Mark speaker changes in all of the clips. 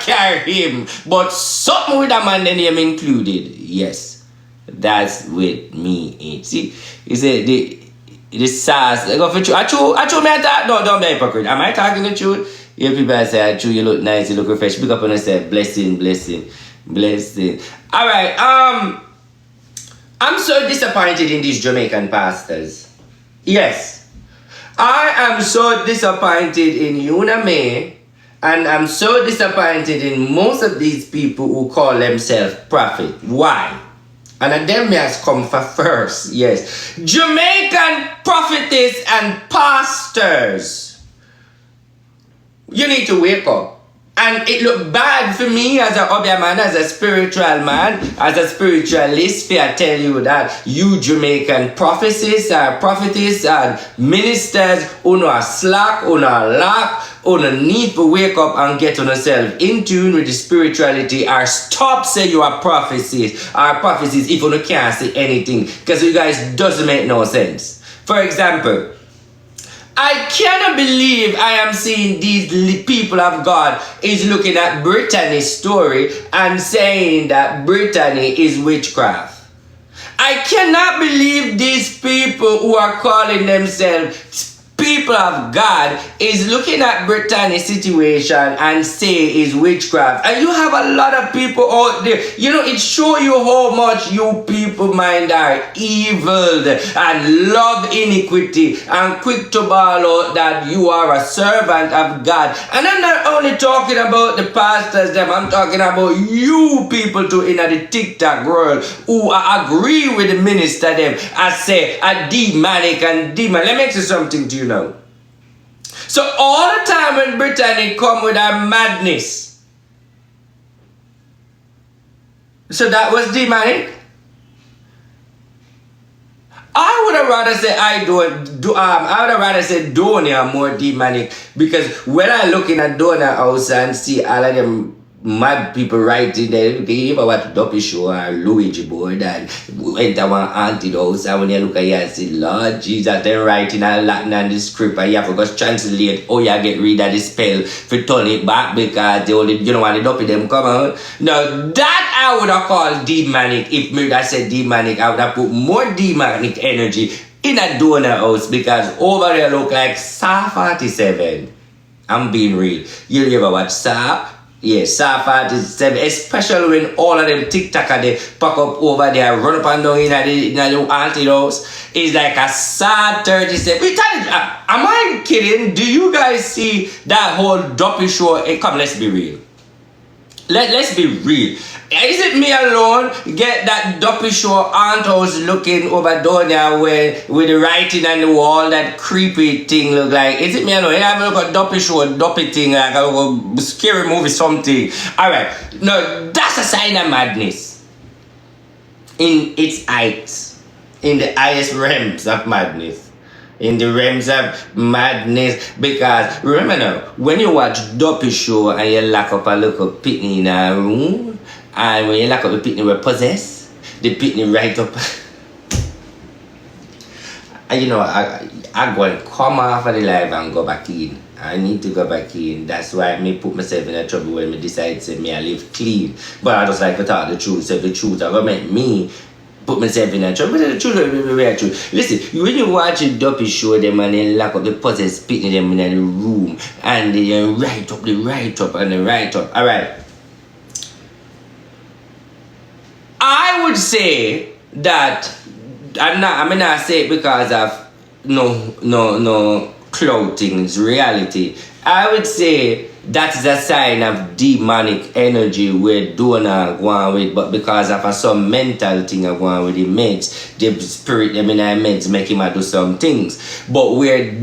Speaker 1: carry him, but something with a man the name included. Yes, that's with me. See, he said the sass. I go for truth. I true me talk. No, don't be hypocrite. Am I talking the truth? Yeah, people say I true. You look nice. You look refreshed. Pick up and say blessing. All right. I'm so disappointed in these Jamaican pastors. Yes, I am so disappointed in Una May, and I'm so disappointed in most of these people who call themselves prophet. Why? And them has come for first. Yes, Jamaican prophetess and pastors. You need to wake up. And it looked bad for me as a hobby man, as a spiritual man, as a spiritualist. I tell you that you Jamaican prophetess and ministers who are slack, who are lack, who need to wake up and get on yourself in tune with the spirituality, or stop say you are prophecies if you can't say anything, because you guys doesn't make no sense. For example, I cannot believe I am seeing these people of God is looking at Brittany's story and saying that Brittany is witchcraft. I cannot believe these people who are calling themselves people of God is looking at Brittany's situation and say is witchcraft. And you have a lot of people out there. You know, it shows you how much you people mind are evil and love iniquity and quick to ball out that you are a servant of God. And I'm not only talking about the pastors them, I'm talking about you people too in the TikTok world who agree with the minister them. I say a demonic and demon. Let me say something to you now. So all the time when Brittany come with her madness, so that was demonic. I would have rather say I would have rather say Donia more demonic, because when I looking at Dona house and see all of them mad people writing there, they ever watch Duppy Show or Luigi Board and enter one auntie house, and when you look at you and say, Lord Jesus, they're writing a Latin and the script and you have to go translate how you get rid of the spell for turn it back because they only, you know, when the Duppy them come out. Now that I would have called demonic. If me that said demonic, I would have put more demonic energy in a donor house, because over there look like Saw 47. I'm being real. You ever watch Saw? Yes, Saw 47, especially when all of them TikToker they pack up over there, run up and down in the auntie house. It's like a Saw 37. Am I kidding? Do you guys see that whole Duppy Show? Hey, come, let's be real. Let's be real. Is it me alone get that Duppy Show aunt house looking over down there with the writing on the wall, that creepy thing look like? Is it me alone? I have a look at Duppy Show, Duppy thing, like a scary movie something. Alright, no, that's a sign of madness. In its heights. In the highest realms of madness. In the realms of madness, because remember now, when you watch Duppy Show and you lock up a little pitney in a room, and when you lock up the pitney will possess, the pitney right up. And you know, I go and come off of the live and go back in. I need to go back in. That's why I may put myself in a trouble when I decide to me I live clean. But I just like to talk the truth, say the truth. I gonna make me put myself in a trouble. But the truth will be very true. Listen, when you watch a Duppy Show them and they lock up the possess pitney them in the room and they write up. Alright. I would say that I may not say it because of no clothing, it's reality. I would say that is a sign of demonic energy where donor go on with, but because of some mental thing go on with the meds, the spirit them in the meds make him do some things. But where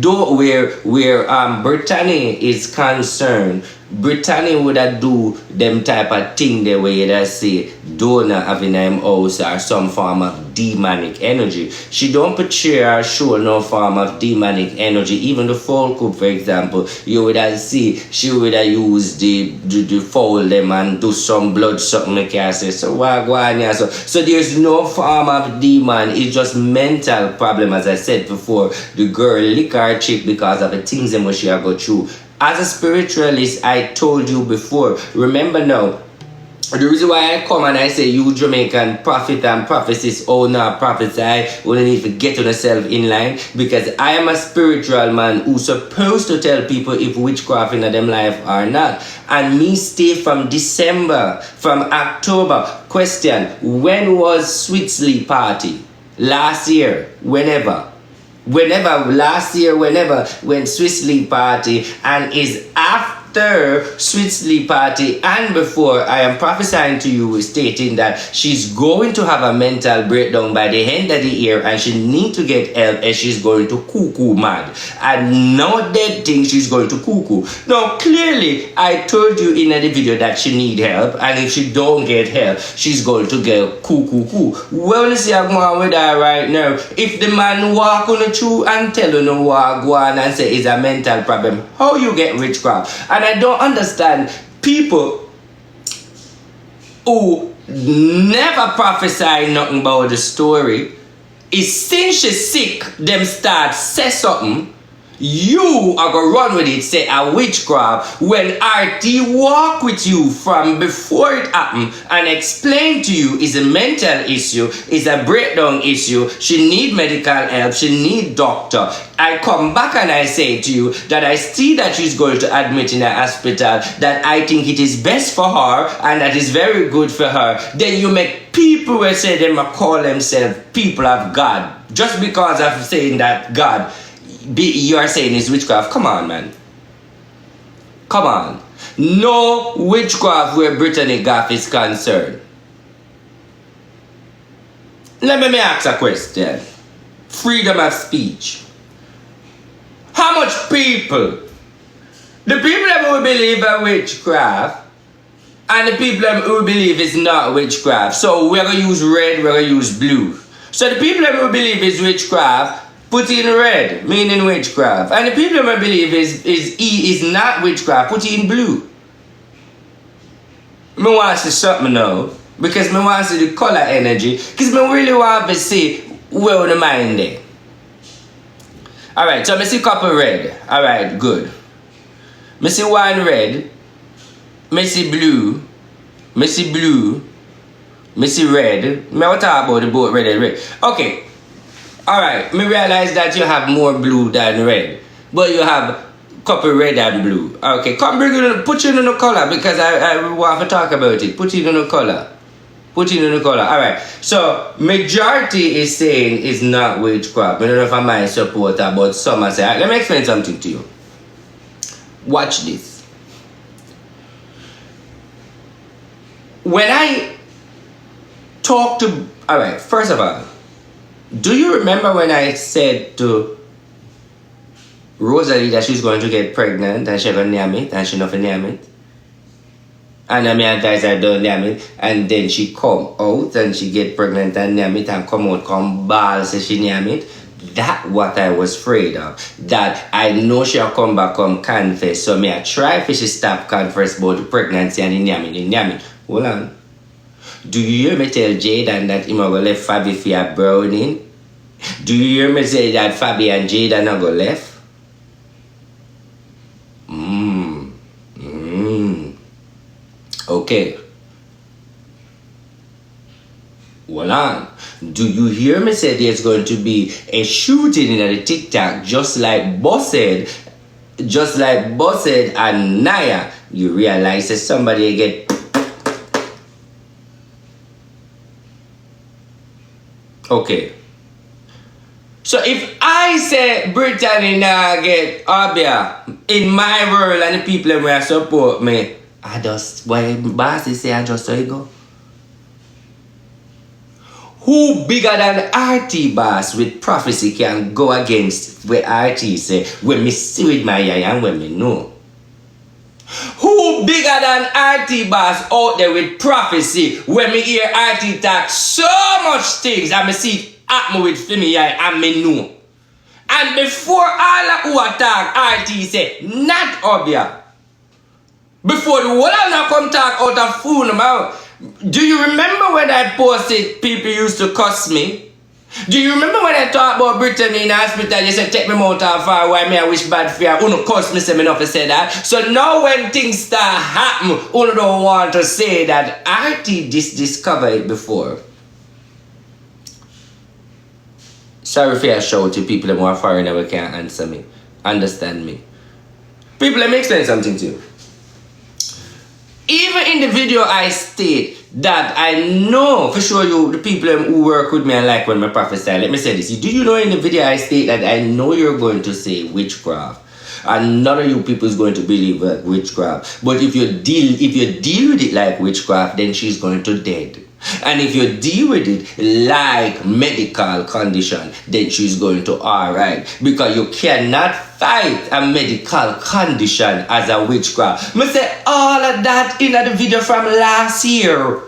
Speaker 1: Brittany is concerned, Brittany would do them type of thing the way that say donor having him house or some form of demonic energy. She don't portray or show no form of demonic energy. Even the foul cook, for example, you would see she would use the foul them and do some blood something like I say. So so there's no form of demon. It's just mental problem, as I said before. The girl lick her chick because of the things that she go through. As a spiritualist, I told you before. Remember now, the reason why I come and I say you Jamaican prophet and prophecies, oh no, prophesy, we don't need to get on yourself in line, because I am a spiritual man who's supposed to tell people if witchcraft in them life or not. And me stay from December, from October. Question, when was Sweet Sleep Party? Last year, whenever last year, when Sweet Sleep Party, and is after Sweet Sleep Party and before, I am prophesying to you, stating that she's going to have a mental breakdown by the end of the year, and she need to get help, and she's going to cuckoo mad. And now that thing, she's going to cuckoo. Now clearly I told you in the video that she need help, and if she don't get help, she's going to get cuckoo. Well, you see, I'm going with her right now. If the man walk on the truth and tell you no walk go on and say it's a mental problem, how you get witchcraft? And I don't understand people who never prophesy nothing about the story. Is since she's sick, them start say something, you are gonna run with it, say a witchcraft, when RT walk with you from before it happened and explain to you is a mental issue, is a breakdown issue, she need medical help, she need doctor. I come back and I say to you that I see that she's going to admit in a hospital, that I think it is best for her and that is very good for her. Then you make people who say them call themselves people of God just because of saying that God you are saying is witchcraft. Come on, man. Come on. No witchcraft where Brittany Goff is concerned. Let me ask a question. Freedom of speech. How much people, the people who believe in witchcraft and the people who believe it's not witchcraft, so we're going to use red, we're going to use blue. So the people who believe it's witchcraft, put in red, meaning witchcraft. And the people who believe is not witchcraft, put in blue. Me want to see something now, because me want to see the color energy, because me really want to see where the mind is. Alright, so I see a couple red. Alright, good. I see one red. I see blue. I see blue. I see red. I will talk about the both red and red. Okay. Alright, me realize that you have more blue than red. But you have couple red and blue. Okay, come bring it in, put it in the color, because I want to talk about it. Put it in the color. Put it in the color. Alright, so majority is saying it's not witchcraft. I don't know if I'm my supporter, but some are saying, let me explain something to you. Watch this. When I talk to, alright, first of all, do you remember when I said to Rosalie that she's going to get pregnant and she's going to name it and she's not going to name it? And I advise her don't name it, and then she come out and she get pregnant and name it and come out, come ball, say she name it. That's what I was afraid of. That I know she'll come back, come confess. So me I try if she stop confess about the pregnancy and the name it. Hold on. Do you hear me tell Jaden that he will left Fabi for a browning? Do you hear me say that Fabi and Jaden are going left? Okay. Hold on. Do you hear me say there's going to be a shooting in the TikTok just like Bossed and Naya? You realize that somebody get... Okay. So if I say Brittany now get Abia in my world and the people who support me, I just, why boss say I just so you go? Who bigger than RT boss with prophecy can go against where RT say, when me see with my eye and when me know? Who bigger than RT boss out there with prophecy when me hear RT talk so much things and me see it happen with me eye and me know? And before all of who attack RT say, not Obia. Before the whole of them come talk out of fool mouth. Do you remember when I posted people used to cuss me? Do you remember when I talked about Britain in the hospital? You said, take me out of far, why me I wish bad for you? Uno curse me, say me not to say that. So now when things start happen, uno don't want to say that RT discovered it before. Sorry for your show to people who are foreign and can't answer me. Understand me. People, let me explain something to you. Even in the video I state that I know for sure you, the people who work with me and like when I prophesy, let me say this. Do you know in the video I state that I know you're going to say witchcraft? And none of you people is going to believe that witchcraft. But if you deal with it like witchcraft, then she's going to dead. And if you deal with it like medical condition, then she's going to alright. Because you cannot fight a medical condition as a witchcraft. I say all of that in the video from last year.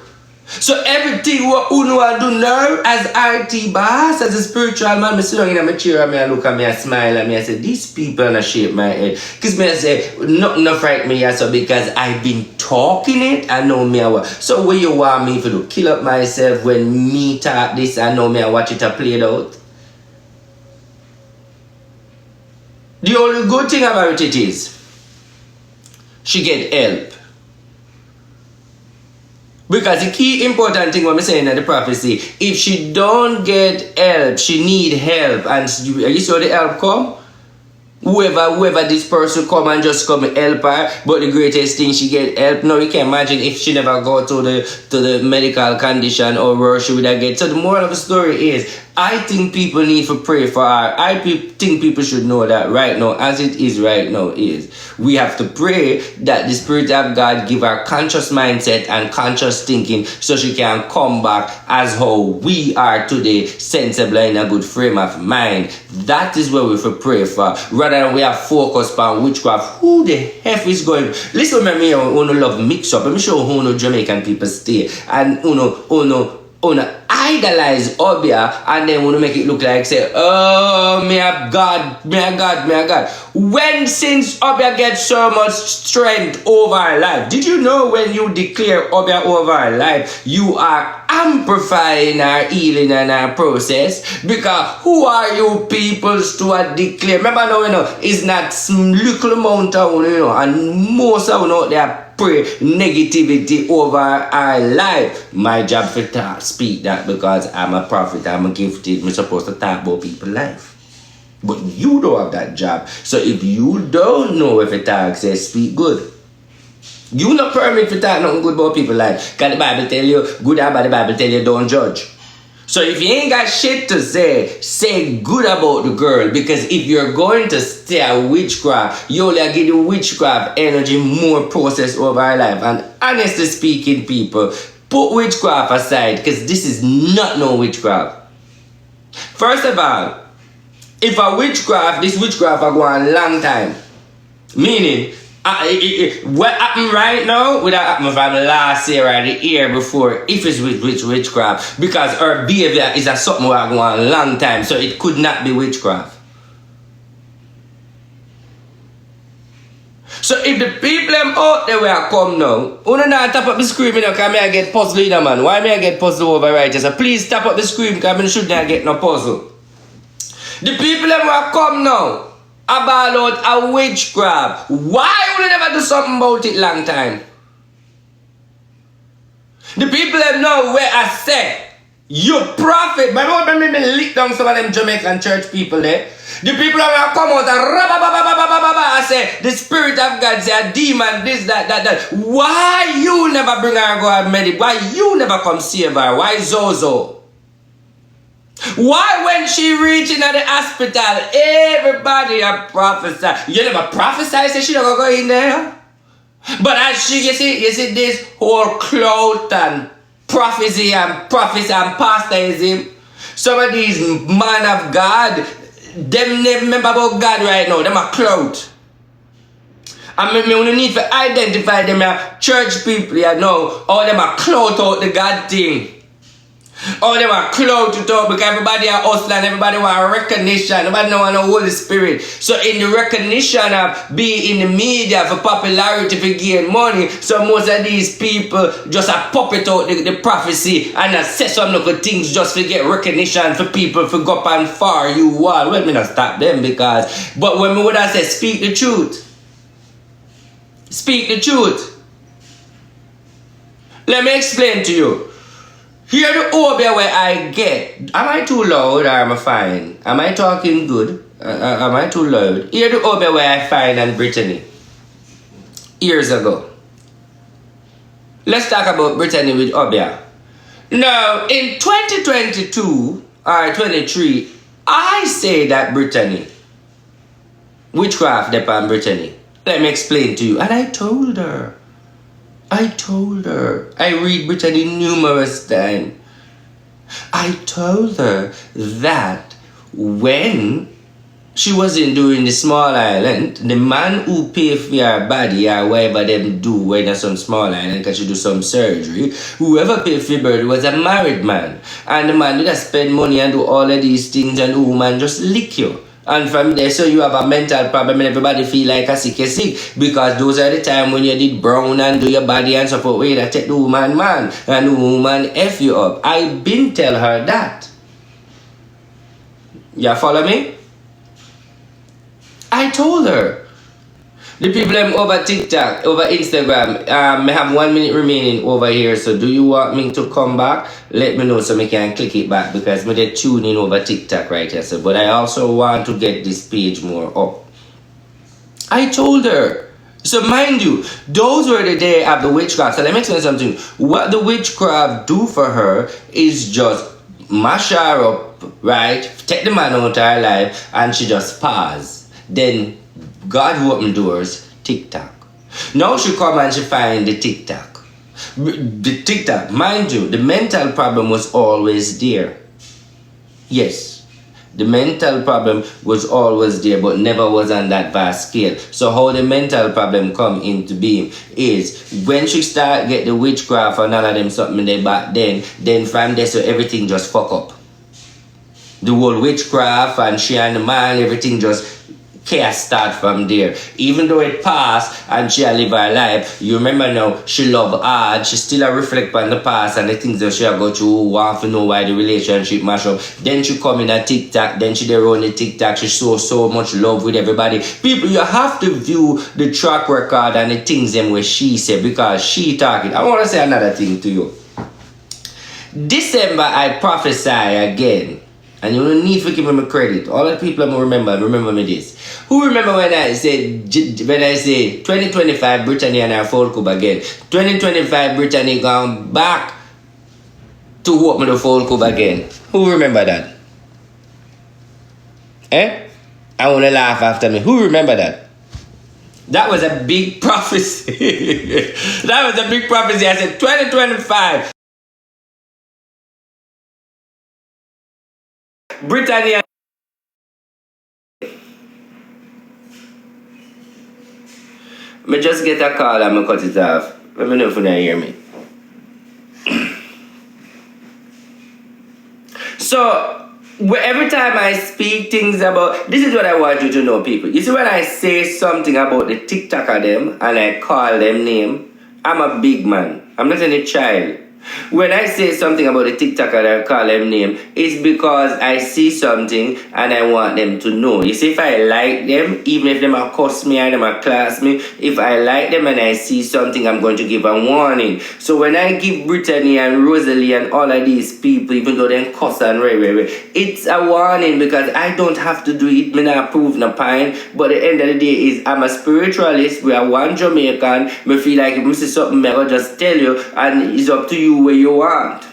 Speaker 1: So everything what Uno do now as RT boss, as a spiritual man, I sit down in my chair and I look at me, I smile and I say, these people are shape my head. Because I say, nothing no fright me so because I've been talking it, I know me. So when you want me to kill up myself when me talk this, I know me I watch it play it out. The only good thing about it is, she get help. Because the key important thing what I'm saying in the prophecy, if she don't get help, she need help, and you saw the help come? Whoever this person come and just come and help her, but the greatest thing she get help. No, you can imagine if she never go to the medical condition or where she would have get. So the moral of the story is, I think people need to pray for her. I think people should know that right now, as it is right now is. We have to pray that the Spirit of God give her conscious mindset and conscious thinking so she can come back as how we are today, sensible and in a good frame of mind. That is what we have to pray for. Rather than we have focused on witchcraft. Who the heck is going? Listen to me, who love mix up. Let me show who no Jamaican people stay. And who idolize Obia and then want to make it look like say, oh, me a God. When since Obia gets so much strength over our life, did you know when you declare Obia over our life, you are amplifying our healing and our process? Because who are you peoples to declare? Remember now, it's not some little amount of, and most of out there pray negativity over our life. My job for to speak that because I'm a prophet, I'm a gifted, I'm supposed to talk about people's life. But you don't have that job. So if you don't know if it talk, say speak good. You not permit to talk nothing good about people's life. Because the Bible tell you, good or bad, the Bible tell you don't judge. So if you ain't got shit to say good about the girl. Because if you're going to stay a witchcraft, you only give the witchcraft energy more process over our life. And honestly speaking, people, put witchcraft aside because this is not no witchcraft. First of all, if a witchcraft, this witchcraft are going a long time. Meaning, what happened right now would have happened from last year or the year before if it's with witchcraft, because her behavior is a something that going a long time, so it could not be witchcraft. So if the people out there will come now, you not tap up the screen because I get puzzled, man. Why may I get puzzled over right? So please tap up the screen because I should not get no puzzle. The people will come now about a witchcraft. Why would they never do something about it long time? The people that know where I say, you prophet. But don't make me lick down some of them Jamaican church people there. The people that will come out and say, the Spirit of God say a demon, this, that. Why you never bring her go and medic? Why you never come save her? Why Zozo? Why when she reaching at the hospital, everybody a prophesy? You never prophesy, say she never go in there. But as she, you see this whole clout and prophecy and pastorism. Some of these man of God, them never remember about God right now. Them a clout. And me only need to identify them as church people, you know, or them a clout out the God thing. Oh, they want clout to talk because everybody are hustling, everybody want recognition, nobody don't want no Holy Spirit. So in the recognition of being in the media for popularity, for gain money, so most of these people just a puppet out the prophecy and a say some little things just to get recognition for people for go up and far you all. Well, me not stop them because, but when me would I say speak the truth. Speak the truth. Let me explain to you. Here the obia where I get. Am I too loud or am I fine? Am I talking good? Am I too loud? Here the obia where I find in Brittany. Years ago. Let's talk about Brittany with Obia. Now, in 2022 or 23, I say that Brittany, witchcraft upon Brittany. Let me explain to you. And I told her. I read Brittany numerous times. I told her that when she wasn't doing the small island, the man who pay for her body or whatever them do when there's some small island because she do some surgery, whoever paid for her body was a married man. And the man did spend money and do all of these things and the woman just lick you. And from there, so you have a mental problem and everybody feel like a sick because those are the time when you did brown and do your body and support way that take the woman man and the woman F you up. I been tell her that. You follow me? I told her. The people them over TikTok, over Instagram, I have 1 minute remaining over here. So do you want me to come back? Let me know so I can click it back because I'm just tuning over TikTok right here. So, but I also want to get this page more up. I told her. So mind you, those were the day of the witchcraft. So let me explain something. What the witchcraft do for her is just mash her up, right? Take the man out of her life and she just pause. Then God who opened doors, TikTok. Now she come and she find the TikTok. The TikTok, mind you, the mental problem was always there. Yes, the mental problem was always there, but never was on that vast scale. So how the mental problem come into being is when she start get the witchcraft and all of them something there back then from there so everything just fuck up. The whole witchcraft and she and the man, everything just chaos start from there. Even though it passed and she live her life, you remember now, she love hard, she still reflect on the past and the things that she go through, want to know why the relationship mash up. Then she come in a TikTok, then she there on the TikTok, she show so much love with everybody. People, you have to view the track record and the things them where she said because she talking. I want to say another thing to you. December, I prophesy again. And you don't need to give me credit. All the people remember me this. Who remember when I say 2025 Brittany and her Fold Club again? 2025 Brittany gone back to open the Fold Club again. Who remember that? I want to laugh after me. Who remember that? That was a big prophecy. That was a big prophecy. I said 2025. Brittany. Me just get a call and me cut it off. Let me know if you don't hear me. So, every time I speak things about, this is what I want you to know, people. You see, when I say something about the TikTok of them and I call them name, I'm a big man. I'm not any child. When I say something about the TikToker and I call them name, it's because I see something and I want them to know. You see, if I like them, even if them are cuss me or them are class me, if I like them and I see something, I'm going to give a warning. So when I give Brittany and Rosalie and all of these people, even though they cuss and it's a warning because I don't have to do it. Me not prove no pine. But at the end of the day is I'm a spiritualist. We are one Jamaican. Me feel like if I see something, I will just tell you and it's up to you where you want.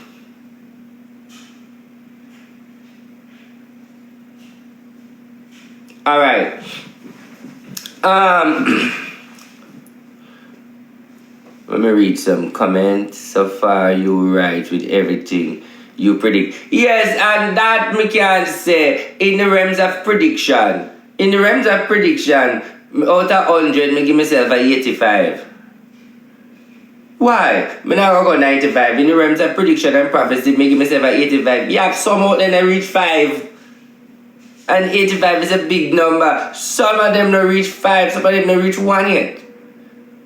Speaker 1: All right. Let me read some comments. So far, you right with everything you predict. Yes, and that me can say in the realms of prediction. In the realms of prediction, out of 100, me give myself a 85. Why? Me not gonna go 95. In the realms of prediction and prophecy, me give myself an 85. You have some out then I reach 5. And 85 is a big number. Some of them don't reach 5, some of them don't reach 1 yet.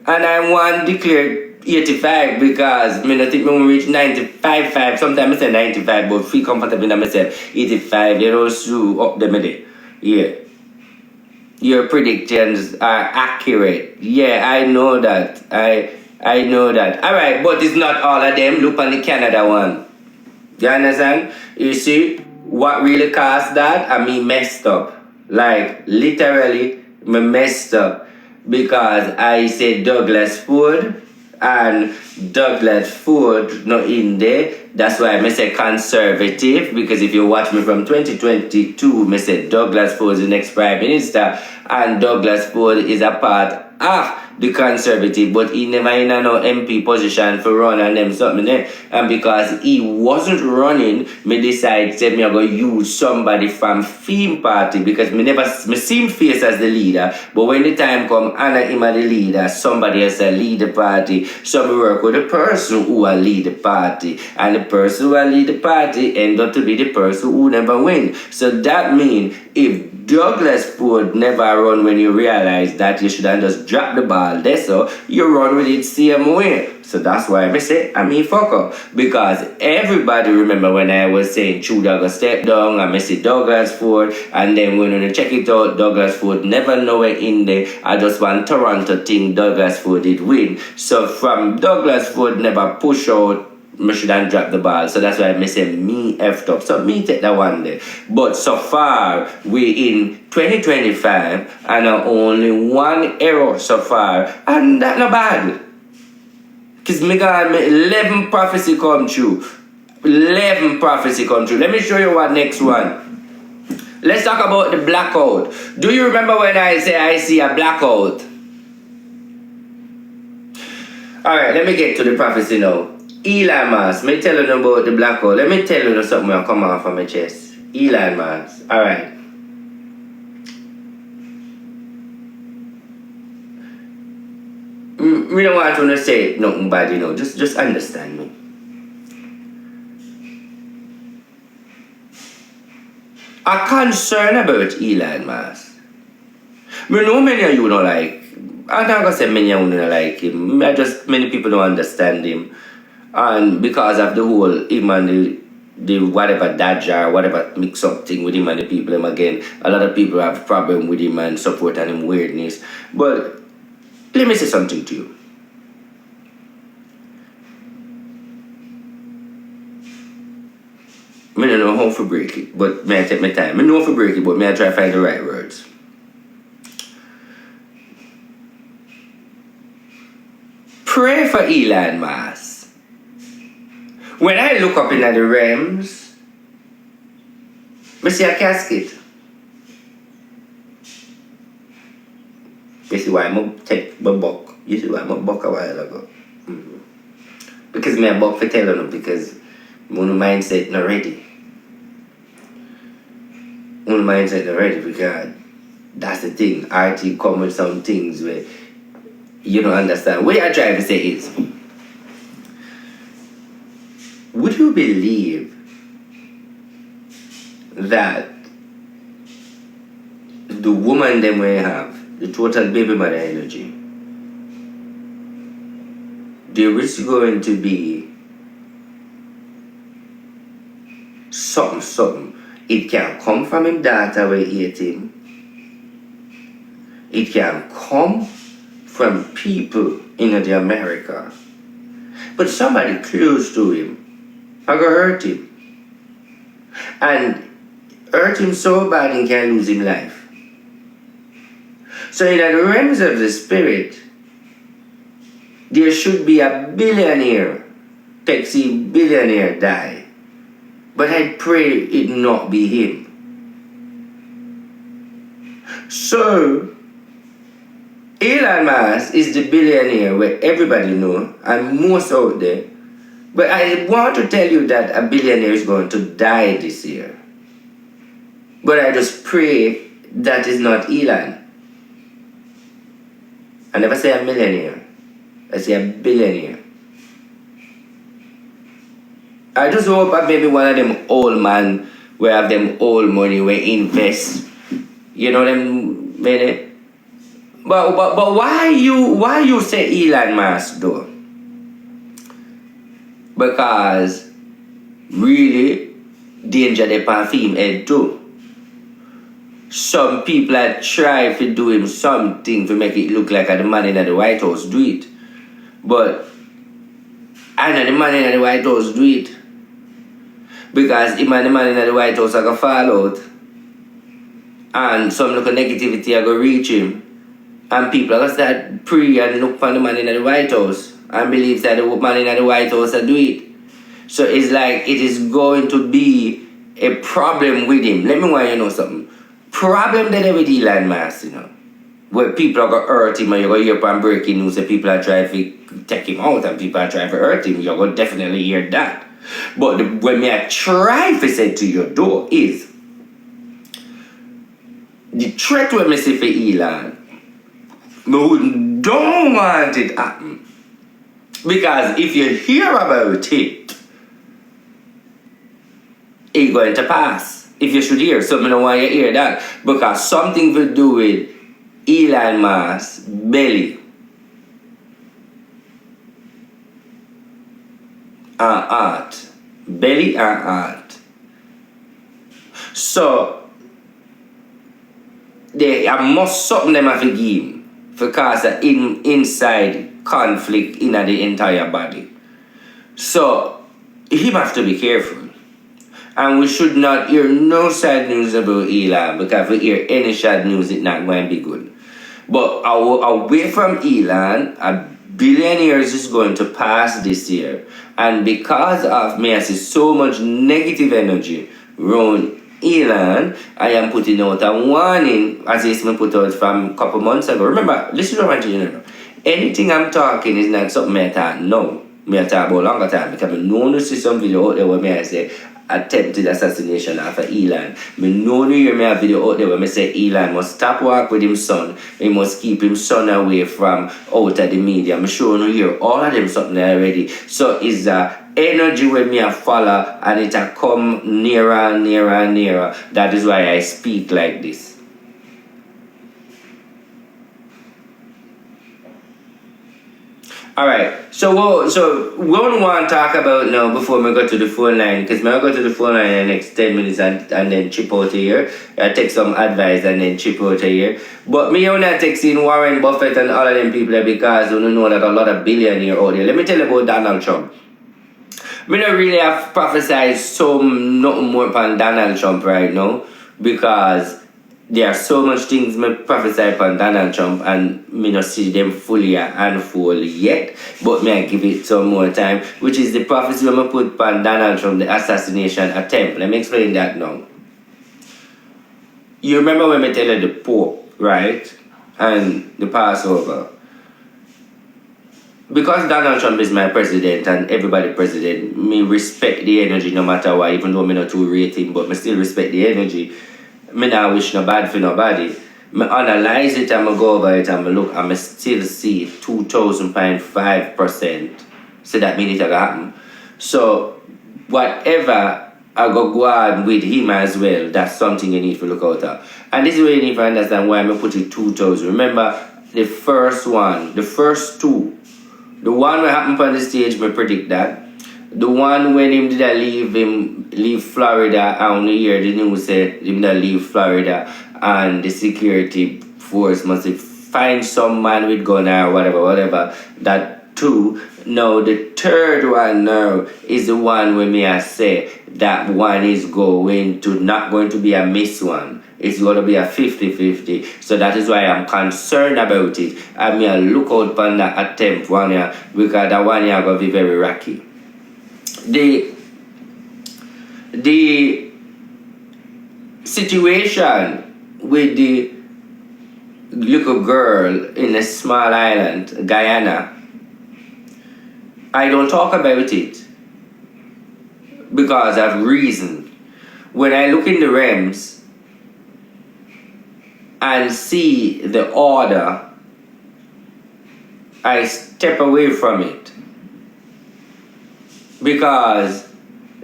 Speaker 1: And I want to declare 85 because I don't think I will reach 95, 5. Sometimes I say 95, but feel comfortable in myself. 85, you know, so up them there. Yeah. Your predictions are accurate. Yeah, I know that. I know that. Alright, but it's not all of them. Look on the Canada one. You understand? You see, what really caused that? I mean, messed up. Like, literally, me messed up. Because I said Douglas Ford, and Douglas Ford not in there. That's why I say conservative, because if you watch me from 2022, I said Douglas Ford is the next Prime Minister, and Douglas Ford is a part of the conservative, but he never in a no MP position for run and them something there. And because he wasn't running, me decide say me I go use somebody from Theme Party because me see him face as the leader, but when the time come Anna him as the leader, somebody else a lead the party. So me work with the person who will lead the party, and the person who will lead the party end up to be the person who never win. So that means if Douglas Ford never run when you realize that you should have just drop the ball there, so you run with it same way. So that's why I say I mean fuck up. Because everybody remember when I was saying Trudeau go step down and I say Douglas Ford, and then when you check it out, Douglas Ford never nowhere in there. I just want Toronto thing Douglas Ford did win. So from Douglas Ford never push out, I should have dropped the ball. So that's why I say me effed up. So me take that one day. But so far, we in 2025 and only one error so far. And that not bad. Because me got 11 prophecy come true. 11 prophecy come true. Let me show you what next one. Let's talk about the blackout. Do you remember when I say I see a blackout? Alright, let me get to the prophecy now. Elon Musk, me tell you about the blackout. Let me tell you something that come off of my chest. Elon Musk. Alright. We don't want to say nothing bad, you know. Just understand me. I'm concerned about Elon Musk. Me know many of you don't like. I'm not gonna say many of you don't like him. Many people don't understand him. And because of the whole him and the whatever Dodger, whatever mix up thing with him and the people him again, a lot of people have problem with him and support and him weirdness. But let me say something to you. I don't know how to break it, but may I take my time. I know how to break it, but may I try to find the right words. Pray for Elon Musk. When I look up in the realms, I see a casket. You see why I take my buck? You see why I buck a while ago? Mm-hmm. Because me a buck for telling them because my mindset not ready. My mindset not ready because that's the thing. RT come with some things where you don't understand. What I'm trying to say is, would you believe that the woman them we have, the total baby mother energy, there is going to be something. It can come from him daughter we hate him. It can come from people in the America. But somebody close to him I go hurt him. And hurt him so bad he can lose his life. So in the realms of the spirit, there should be a billionaire, taxi billionaire die. But I pray it not be him. So Elon Musk is the billionaire where everybody know and most out there. But I want to tell you that a billionaire is going to die this year. But I just pray that is not Elon. I never say a millionaire. I say a billionaire. I just hope that maybe one of them old man will have them old money will invest. You know them, maybe. But why you say Elon Musk though? Because really danger they pan him head too. Some people are try to do him something to make it look like the man in the White House do it. But I know the man in the White House do it. Because if the man in the White House are going to fall out and some look of negativity are going to reach him and people are going to start pray and look for the man in the White House and believe that the man in the White House will do it. So it's like it is going to be a problem with him. Let me want you know something. Problem that with Elon Musk, you know, where people are going to hurt him and you're going to hear from breaking news that people are trying to take him out and people are trying to hurt him, you're going to definitely hear that. But when I try to say to your door is the threat when I say for Elon, I don't want it to happen. Because if you hear about it, it's going to pass. If you should hear, so I don't want you to hear that. Because something to do with Elon Musk's belly and heart. Belly and heart. So, I must something them have to give him for cause inside conflict in the entire body. So, he have to be careful. And we should not hear no sad news about Elon, because if we hear any sad news, it's not going to be good. But away from Elon, $1 billion is going to pass this year. And because of me, I see so much negative energy around Elon, I am putting out a warning, as I put out from a couple months ago. Remember, listen to what I'm telling you. Anything I'm talking is not something I talk now. I talk about longer time, because I know to see some video out there where I say, attempted assassination after Elon. I know you hear me a video out there where I say Elon must stop work with his son. He must keep his son away from out of the media. I'm sure you hear all of them something already. So it's energy when me a follow and it a come nearer and nearer and nearer. That is why I speak like this. Alright, so we don't want to talk about now before we go to the phone line, because I go to the phone line in the next 10 minutes and then chip out here. I take some advice and then chip out here. But me only texting Warren Buffett and all of them people because we know that a lot of billionaires out there. Let me tell you about Donald Trump. I don't really have prophesied nothing more upon Donald Trump right now, because there are so much things I prophesy upon Donald Trump and me not see them fully unfold yet, but may I give it some more time, which is the prophecy I put upon Donald Trump, the assassination attempt. Let me explain that now. You remember when I tell you the Pope, right? And the Passover. Because Donald Trump is my president and everybody president, me respect the energy no matter what, even though me not too rate him, but me still respect the energy. Me not wish no bad for nobody. Me analyze it and me go over it and me look and me still see 2,000.5%. So that means it will happen. So whatever I go on with him as well, that's something you need to look out at. And this is where you need to understand why I put it 2,000. Remember the first one, the first two. The one that happened on the stage, me predict that. The one when him did leave Florida, I only hear the news said him did leave Florida and the security force must find some man with gun or whatever. That two. Now the third one now is the one where me I say that one is not going to be a miss one. It's going to be a 50-50. So that is why I'm concerned about it. I mean, I look out on that attempt one year, because that one year going to be very rocky. The situation with the little girl in a small island, Guyana, I don't talk about it because of reason. When I look in the realms and see the order, I step away from it. Because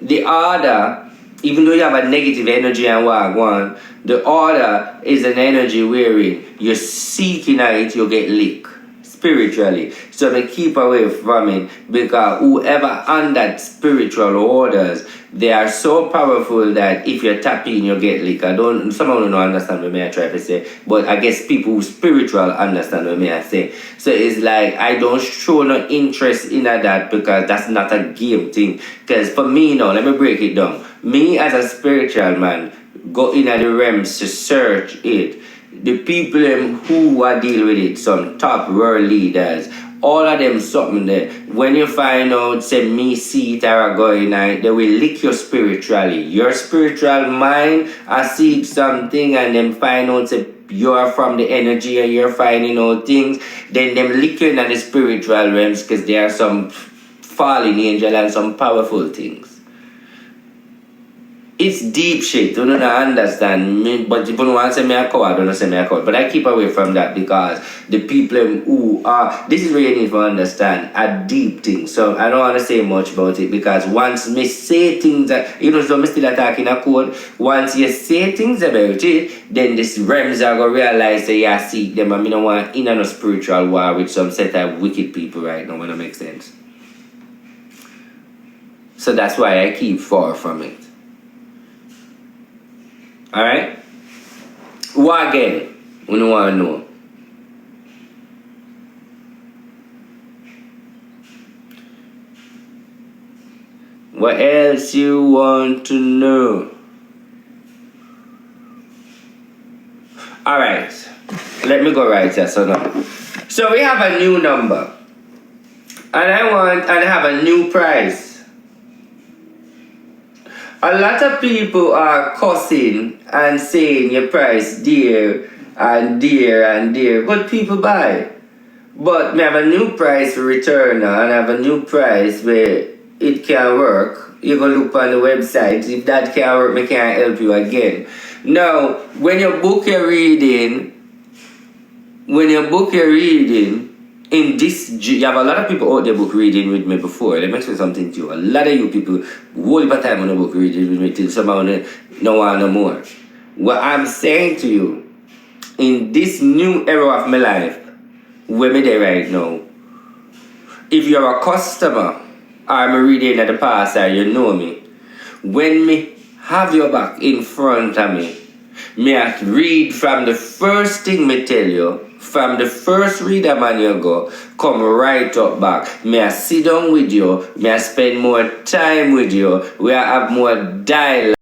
Speaker 1: the order, even though you have a negative energy and walk one, the order is an energy wherein you're seeking it, you get licked spiritually. So they keep away from it, because whoever on that spiritual orders, they are so powerful that if you tap in, you get licked. Someone don't understand what I try to say, but I guess people who spiritual understand what I say. So it's like I don't show no interest in that, because that's not a game thing. Because for me now, let me break it down. Me as a spiritual man, go in the realms to search it. The people who are dealing with it, some top world leaders, all of them something there. When you find out, say me see it or going on, they will lick you spiritually. Your spiritual mind, I see something and then find out say you're from the energy and you're finding out things, then them lick you in the spiritual realms, because there are some fallen angel and some powerful things. It's deep shit, you don't understand me, but if you don't want to say me a coward, don't say me a coward. But I keep away from that, because the people who are, this is where you need to understand, a deep thing. So I don't want to say much about it, because once me say things that, even though I'm still attacking a code, once you say things about it, then this realms are going to realize that you see them, and I don't want in a spiritual war with some set of wicked people right now, when that makes sense. So that's why I keep far from it. Alright? What again? We don't want to know. What else you want to know? Alright. Let me go right here. So we have a new number. And I have a new price. A lot of people are cussing and saying your price dear and dear and dear, but people buy. But me have a new price for return, and I have a new price where it can work. You go look on the website. If that can't work, me can't help you again. Now, when you book your reading, in this, you have a lot of people out there book reading with me before. Let me explain something to you. A lot of you people, whole heap of time on the book reading with me till somehow no want no more. What I'm saying to you, in this new era of my life, where me there right now, if you're a customer, or I'm reading at the past, or you know me, when me have your back in front of me, me I read from the first thing me tell you, from the first reader man you go, come right up back. Me I sit down with you, me I spend more time with you, we have more dialogue.